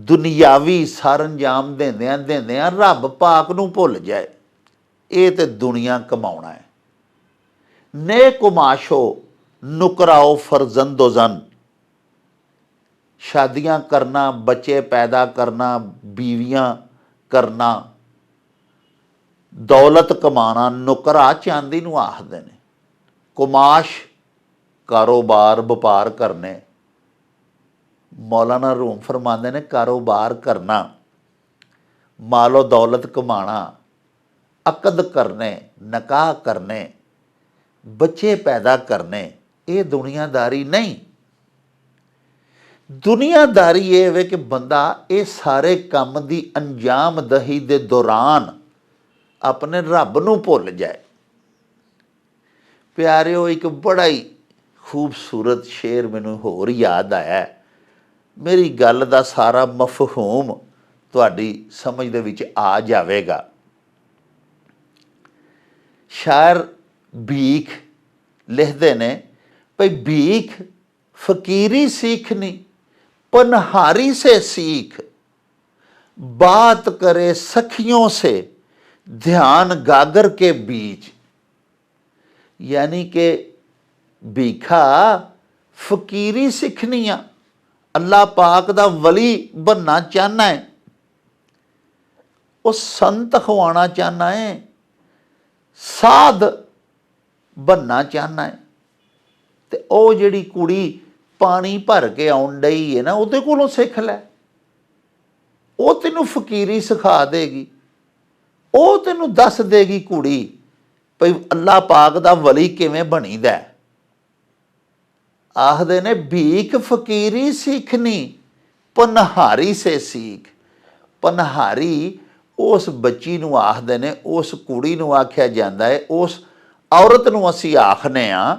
दुनियावी सरंजाम देंदियां देंदियां रब पाक नूं भुल जाए, ये तो दुनिया कमाउणा है। ने कुमाशो नुकराओ फरजंदोजन, शादियां करना, बच्चे पैदा करना, बीवियां करना, दौलत कमाना, नुकरा चांदी नूं आखदे ने। कुमाश कारोबार व्यापार करने, मौलाना रूम फरमाते ने कारोबार करना, मालो दौलत कमाना, अकद करने, नकाह करने, बच्चे पैदा करने, ये दुनियादारी नहीं। दुनियादारी ये वे कि बंदा ये सारे काम दी अंजाम दही दे दौरान अपने रब नूं भुल जाए। प्यारिओ, एक बड़ा ही खूबसूरत शेर मैनूं होर याद आया, मेरी गल दा सारा मफहूम तुहाडी समझ दे विच आ जावेगा। शायर भीख लिखते ने भाई, भीख फकीरी सीखनी, पनहारी से सीख, बात करे सखियों से ध्यान गागर के बीच। यानी कि ਭੀਖਾ ਫਕੀਰੀ ਸਿੱਖਣੀ ਆ, ਅੱਲਾਹ ਪਾਕ ਦਾ ਵਲੀ ਬਣਨਾ ਚਾਹਨਾ ਹੈ, ਉਹ ਸੰਤ ਖਵਾਉਣਾ ਚਾਹਨਾ ਹੈ, ਸਾਧ ਬਣਨਾ ਚਾਹਨਾ ਹੈ। ਤੇ ਉਹ ਜਿਹੜੀ ਕੁੜੀ ਪਾਣੀ ਭਰ ਕੇ ਆਉਣ ਡਈ ਹੈ ਨਾ, ਉਹਦੇ ਕੋਲੋਂ ਸਿੱਖ ਲੈ, ਉਹ ਤੈਨੂੰ ਫਕੀਰੀ ਸਿਖਾ ਦੇਗੀ, ਉਹ ਤੈਨੂੰ ਦੱਸ ਦੇਗੀ ਕੁੜੀ ਭਈ ਅੱਲਾਹ ਪਾਕ ਦਾ ਵਲੀ ਕਿਵੇਂ ਬਣੀਦਾ। ਆਖਦੇ ਨੇ ਭੀਖ ਫਕੀਰੀ ਸਿੱਖਣੀ ਪਨਹਾਰੀ ਸੇ ਸੀਖ। ਪਨਹਾਰੀ ਉਸ ਬੱਚੀ ਨੂੰ ਆਖਦੇ ਨੇ, ਉਸ ਕੁੜੀ ਨੂੰ ਆਖਿਆ ਜਾਂਦਾ ਹੈ, ਉਸ ਔਰਤ ਨੂੰ ਅਸੀਂ ਆਖਦੇ ਹਾਂ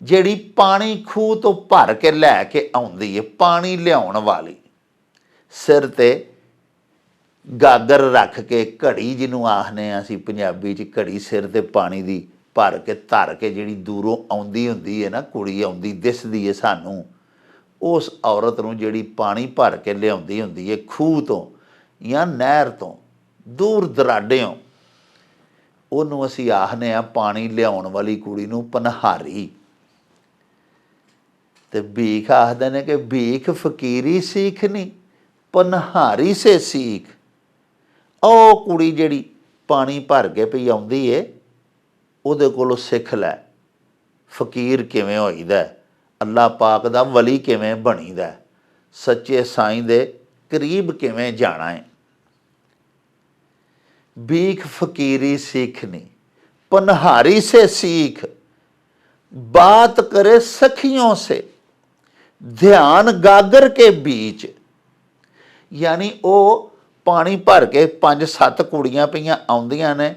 ਜਿਹੜੀ ਪਾਣੀ ਖੂਹ ਤੋਂ ਭਰ ਕੇ ਲੈ ਕੇ ਆਉਂਦੀ ਹੈ, ਪਾਣੀ ਲਿਆਉਣ ਵਾਲੀ, ਸਿਰ 'ਤੇ ਗਾਗਰ ਰੱਖ ਕੇ, ਘੜੀ ਜਿਹਨੂੰ ਆਖਦੇ ਹਾਂ ਅਸੀਂ ਪੰਜਾਬੀ 'ਚ, ਘੜੀ ਸਿਰ 'ਤੇ ਪਾਣੀ ਦੀ ਭਰ ਕੇ ਧਰ ਕੇ ਜਿਹੜੀ ਦੂਰੋਂ ਆਉਂਦੀ ਹੁੰਦੀ ਹੈ ਨਾ, ਕੁੜੀ ਆਉਂਦੀ ਦਿਸਦੀ ਹੈ ਸਾਨੂੰ, ਉਸ ਔਰਤ ਨੂੰ ਜਿਹੜੀ ਪਾਣੀ ਭਰ ਕੇ ਲਿਆਉਂਦੀ ਹੁੰਦੀ ਹੈ ਖੂਹ ਤੋਂ ਜਾਂ ਨਹਿਰ ਤੋਂ, ਦੂਰ ਦਰਾਡਿਓਂ, ਉਹਨੂੰ ਅਸੀਂ ਆਖਦੇ ਹਾਂ ਪਾਣੀ ਲਿਆਉਣ ਵਾਲੀ ਕੁੜੀ ਨੂੰ ਪਨਹਾਰੀ। ਤੇ ਭੀਖ ਆਖਦੇ ਨੇ ਕਿ ਭੀਖ ਫਕੀਰੀ ਸਿੱਖਣੀ ਪਨਹਾਰੀ ਸੇ ਸੀਖ। ਉਹ ਕੁੜੀ ਜਿਹੜੀ ਪਾਣੀ ਭਰ ਕੇ ਪਈ ਆਉਂਦੀ ਏ, ਉਹਦੇ ਕੋਲੋਂ ਸਿੱਖ ਲੈ ਫਕੀਰ ਕਿਵੇਂ ਹੋਈਦਾ, ਅੱਲਾਹ ਪਾਕ ਦਾ ਵਲੀ ਕਿਵੇਂ ਬਣੀਦਾ, ਸੱਚੇ ਸਾਈਂ ਦੇ ਕਰੀਬ ਕਿਵੇਂ ਜਾਣਾ ਹੈ। भीख फकीरी सीखनी पनहारी से सीख, बात करे सखियों से ध्यान गागर के बीच। यानी वो पानी भर के 5-7 कुड़ियाँ पईयां आउंदियां ने,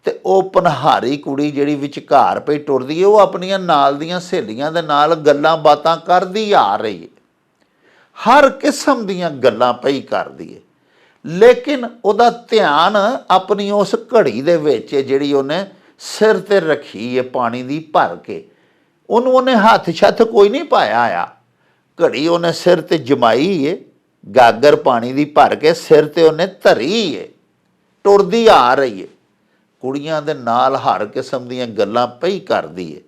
ते वो पनहारी कुड़ी जिहड़ी विचकार पई टुरदी है, वो अपनियां नाल दीयां सहेलियां दे नाल गल्लां बातां करदी आ रही है, हर किस्म दीयां गल्लां पई करदी है, लेकिन ਉਹਦਾ ਧਿਆਨ ਆਪਣੀ ਉਸ ਘੜੀ ਦੇ ਵਿੱਚ ਜਿਹੜੀ ਉਹਨੇ ਸਿਰ 'ਤੇ ਰੱਖੀ ਹੈ ਪਾਣੀ ਦੀ ਭਰ ਕੇ, ਉਹਨੇ ਹੱਥ ਛੱਥ ਕੋਈ ਨਹੀਂ ਪਾਇਆ ਆ, ਘੜੀ ਉਹਨੇ ਸਿਰ 'ਤੇ ਜਮਾਈ ਹੈ, ਗਾਗਰ ਪਾਣੀ ਦੀ ਭਰ ਕੇ ਸਿਰ 'ਤੇ ਉਹਨੇ ਧਰੀ ਹੈ, ਟੁਰਦੀ ਆ ਰਹੀ ਹੈ, ਕੁੜੀਆਂ ਦੇ ਨਾਲ ਹਰ ਕਿਸਮ ਦੀਆਂ ਗੱਲਾਂ ਪਈ ਕਰਦੀ ਹੈ,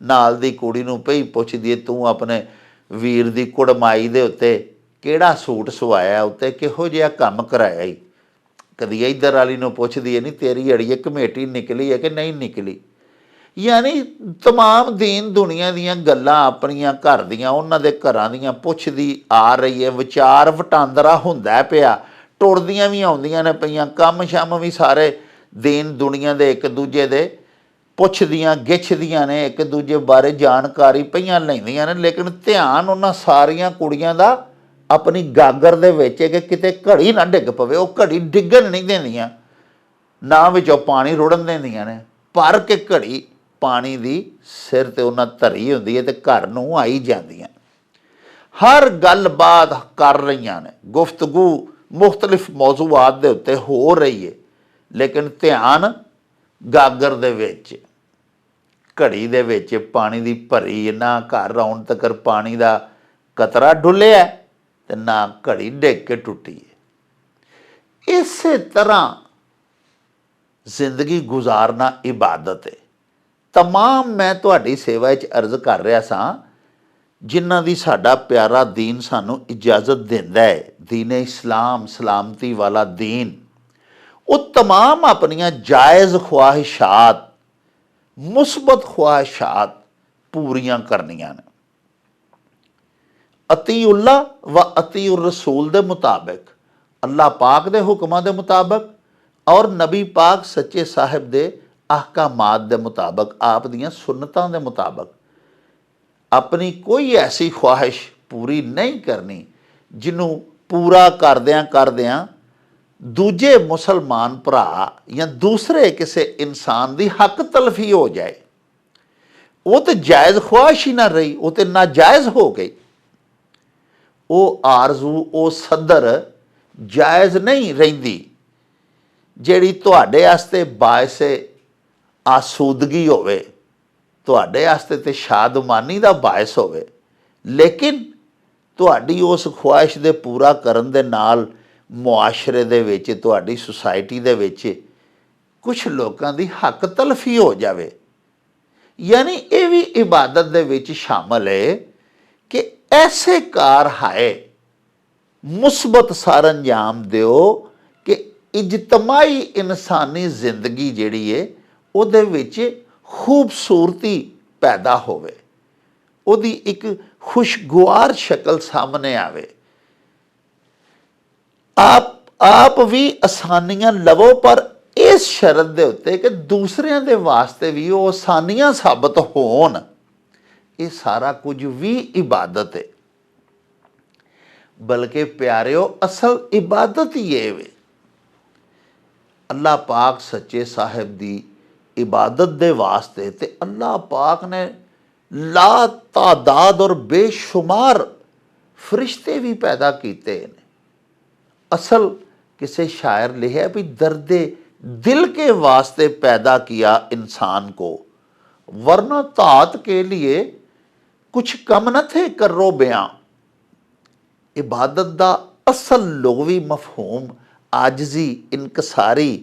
ਨਾਲ ਦੀ ਕੁੜੀ ਨੂੰ ਪਈ ਪੁੱਛਦੀ ਹੈ ਤੂੰ ਆਪਣੇ ਵੀਰ ਦੀ ਕੁੜਮਾਈ ਦੇ ਉੱਤੇ ਕਿਹੜਾ ਸੂਟ ਸਵਾਇਆ, ਉੱਤੇ ਕਿਹੋ ਜਿਹਾ ਕੰਮ ਕਰਾਇਆ ਈ। ਕਦੀ ਇੱਧਰ ਵਾਲੀ ਨੂੰ ਪੁੱਛਦੀ ਹੈ ਨਹੀਂ ਤੇਰੀ ਅੜੀਏ ਕਮੇਟੀ ਨਿਕਲੀ ਹੈ ਕਿ ਨਹੀਂ ਨਿਕਲੀ। ਯਾਨੀ ਤਮਾਮ ਦੀਨ ਦੁਨੀਆ ਦੀਆਂ ਗੱਲਾਂ ਆਪਣੀਆਂ ਘਰ ਦੀਆਂ, ਉਹਨਾਂ ਦੇ ਘਰਾਂ ਦੀਆਂ ਪੁੱਛਦੀ ਆ ਰਹੀ ਹੈ, ਵਿਚਾਰ ਵਟਾਂਦਰਾ ਹੁੰਦਾ ਪਿਆ, ਟੁਰਦੀਆਂ ਵੀ ਆਉਂਦੀਆਂ ਨੇ ਪਈਆਂ, ਕੰਮ ਸ਼ਮ ਵੀ ਸਾਰੇ ਦੀਨ ਦੁਨੀਆ ਦੇ ਇੱਕ ਦੂਜੇ ਦੇ ਪੁੱਛਦੀਆਂ ਗਿੱਛਦੀਆਂ ਨੇ, ਇੱਕ ਦੂਜੇ ਬਾਰੇ ਜਾਣਕਾਰੀ ਪਈਆਂ ਲੈਂਦੀਆਂ ਨੇ, ਲੇਕਿਨ ਧਿਆਨ ਉਹਨਾਂ ਸਾਰੀਆਂ ਕੁੜੀਆਂ ਦਾ ਆਪਣੀ ਗਾਗਰ ਦੇ ਵਿੱਚ ਕਿ ਕਿਤੇ ਘੜੀ ਨਾ ਡਿੱਗ ਪਵੇ। ਉਹ ਘੜੀ ਡਿੱਗਣ ਨਹੀਂ ਦਿੰਦੀਆਂ, ਨਾ ਵਿੱਚੋਂ ਪਾਣੀ ਰੁੜਨ ਦਿੰਦੀਆਂ ਨੇ, ਭਰ ਕੇ ਘੜੀ ਪਾਣੀ ਦੀ ਸਿਰ 'ਤੇ ਉਹਨਾਂ ਧਰੀ ਹੁੰਦੀ ਹੈ ਤੇ ਘਰ ਨੂੰ ਆਈ ਜਾਂਦੀਆਂ, ਹਰ ਗੱਲਬਾਤ ਕਰ ਰਹੀਆਂ ਨੇ, ਗੁਫ਼ਤਗੂ ਮੁਖਤਲਿਫ ਮੌਜ਼ੂਆਤ ਦੇ ਉੱਤੇ ਹੋ ਰਹੀ ਹੈ, ਲੇਕਿਨ ਧਿਆਨ ਗਾਗਰ ਦੇ ਵਿੱਚ, ਘੜੀ ਦੇ ਵਿੱਚ ਪਾਣੀ ਦੀ ਭਰੀ, ਨਾ ਘਰ ਆਉਣ ਤੱਕ ਪਾਣੀ ਦਾ ਕਤਰਾ ਡੁੱਲਿਆ ਤੇ ਨਾ ਘੜੀ ਡਿੱਗ ਕੇ ਟੁੱਟੀ ਹੈ। ਇਸੇ ਤਰ੍ਹਾਂ ਜ਼ਿੰਦਗੀ ਗੁਜ਼ਾਰਨਾ ਇਬਾਦਤ ਹੈ। तमाम मैं तुहाडी सेवा च अर्ज कर रहा सां जिन्हां दी साडा प्यारा दीन सानू इजाजत दिंदा है, दीन इस्लाम सलामती वाला दीन, वो तमाम अपनियां जायज़ ख्वाहिशात मुस्बत ख्वाहिशात पूरियां करनियां ने अतीउल्लाह व अतीउर रसूल दे मुताबिक, अल्लाह पाक दे हुक्मां दे मुताबिक और नबी पाक सच्चे साहिब दे अहकामात दे मुताबिक, आप दियां सुन्नतां दे मुताबिक। अपनी कोई ऐसी ख्वाहिश पूरी नहीं करनी जिन्हों पूरा करदियां दूजे मुसलमान भरा या दूसरे किसी इंसान की हक तलफी हो जाए। वो तो जायज़ ख्वाहिश ही ना रही, वो तो नाजायज़ हो गई। वो आरजू वो सदर जायज़ नहीं रहिंदी जिहड़ी तुहाडे वास्ते बायसे आसूदगी होवे, तुहाडे वास्ते ते शादमानी दा बायस होवे, लेकिन तुहाडी उस ख्वाहिश दे पूरा करन दे नाल मुआशरे दे विच, तुहाडी सोसाइटी दे विच कुछ लोकां दी हक तलफी हो जावे। यानी ये भी इबादत दे विच शामिल है कि ऐसे कार हाए मुस्बत सार अंजाम दिओ कि इजतमाही इंसानी जिंदगी जिहड़ी है उहदे विच खूबसूरती पैदा होवे, उहदी एक खुशगवार शक्ल सामने आवे। आप भी आसानियां लवो पर इस शरत दे उत्ते कि दूसरिਆਂ दे वास्ते भी वो आसानियां साबित होण। ये सारा कुछ भी इबादत है। बल्कि प्यारिओ असल इबादत ही ये वे। अल्लाह पाक सच्चे साहिब दी इबादत दे वास्ते ते अल्लाह पाक ने ला तादाद और बेशुमार फरिश्ते भी पैदा किए हैं। असल किसी शायर लिखा भी दर्दे दिल के वास्ते पैदा किया इंसान को, वरना तात के लिए कुछ कम न थे करो बयां। इबादत दा असल लुग़वी मफहूम आजजी, इनकसारी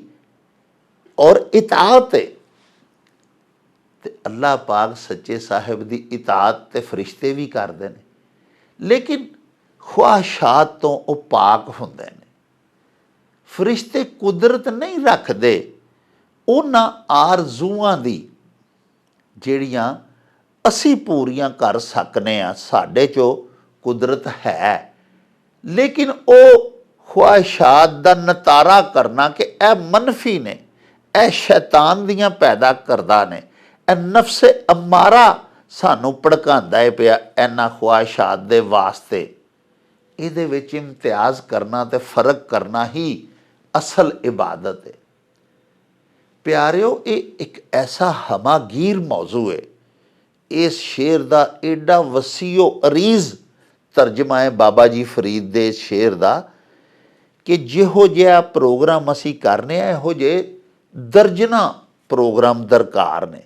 और इताअत है। ते अल्लाह पाक सच्चे साहिब दी इताअत ते फरिश्ते भी करते हैं, लेकिन ख्वाहिशात तो वो पाक होंदे ने। फरिश्ते कुदरत नहीं रखते उन्हां आरज़ूआं दी जिहड़ियां असी पूरियां कर सकने आ। साडे चो कुदरत है, लेकिन वो ख्वाहिशात दा नतारा करना कि ए मनफी ने, ए शैतान दियां पैदा करदा ने, ए नफ्से अमारा सानू भड़कांदा है पिया इन्हां ख्वाहिशात दे वास्ते। इहदे विच इम्तियाज़ करना ते फर्क करना ही असल इबादत है। प्यारिओ ये एक ऐसा हमागीर मौजू है। इस शेर का एडा वसीओ अरीज़ तर्जमा है बाबा जी फरीद दे शेर का कि जिहो जिहा प्रोग्राम असी करने इहो जे दर्जना प्रोग्राम दरकार ने,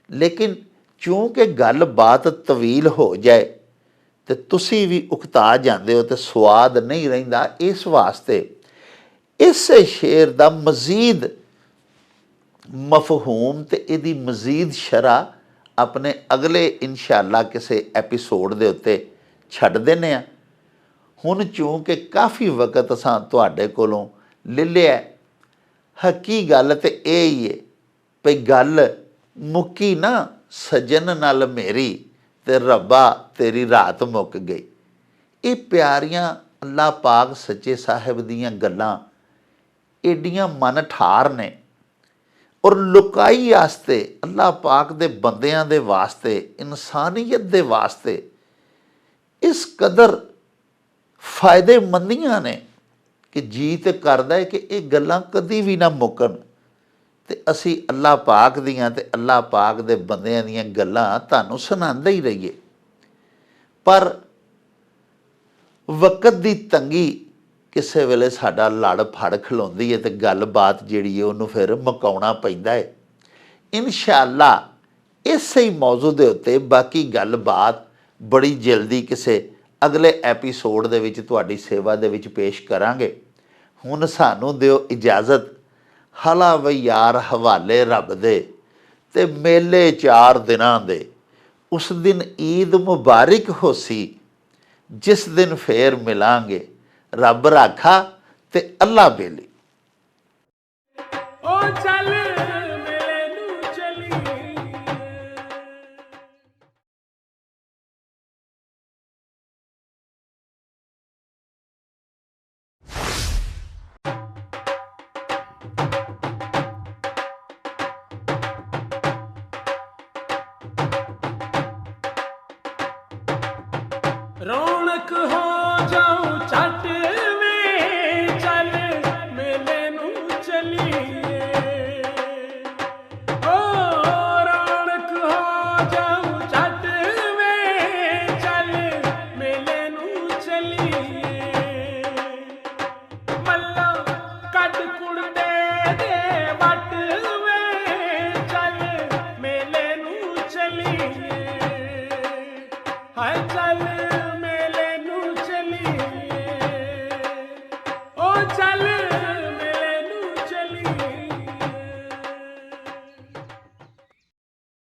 लेकिन चूँकि गल बात तवील हो जाए तो तुसी भी उकता जाते हो तो स्वाद नहीं रहिंदा। इस वास्ते इस शेर का मजीद मफहूम ते इहदी मजीद शरह अपने अगले इंशाअल्लाह किसी एपीसोड दे उत्ते छड्ड दिंदे आ। हुण चूँकि काफ़ी वक्त असां तुहाडे कोलों ले लिया, हकी गल ते ये ही है भई गल मुक्की ना सजन नाल मेरी ते रब्बा तेरी रात मुक गई। ये प्यारियां अल्लाह पाक सच्चे साहिब दियां गल्लां एडियां मन ठार ने और लुकाई आस्ते अल्लाह पाक दे बंदियां दे वास्ते, इंसानियत दे वास्ते इस कदर फायदेमंदियां ने कि जी ते करदा है कि ये गल्लां कदी भी ना मुकन ते असी अल्लाह पाक दियां ते अल्लाह पाक दे बंदियां दियां गल्लां तुहानूं सुणांदे ही रहिए। पर वक्त दी तंगी किसी वेले साडा लड़ फड़ खलोंदी है तो गलबात जिहड़ी है उन्होंने फिर मुकाउणा पैंदा है। इंशाअल्लाह इस ही मौजू दे उत्ते बाकी गलबात बड़ी जल्दी किसी अगले एपीसोड दे विच तुहाडी सेवा दे विच पेश करांगे। हुण सानू दिओ इजाज़त। हला बई यार हवाले रब दे ते मेले 4 दिनां दे। उस दिन ईद मुबारक होसी जिस दिन फेर मिलांगे, रब राखा ते अल्लाह बेली। ओ चल मेले नू चली। रौनक हो जाऊं चट में, चल मेले नू चलिए। ओ रौनक हो जाऊं चट में, चल मेले नू चलिए। मल्ला कट कुड़दे दे वट में, चल मेले नू चलिए। हाय चल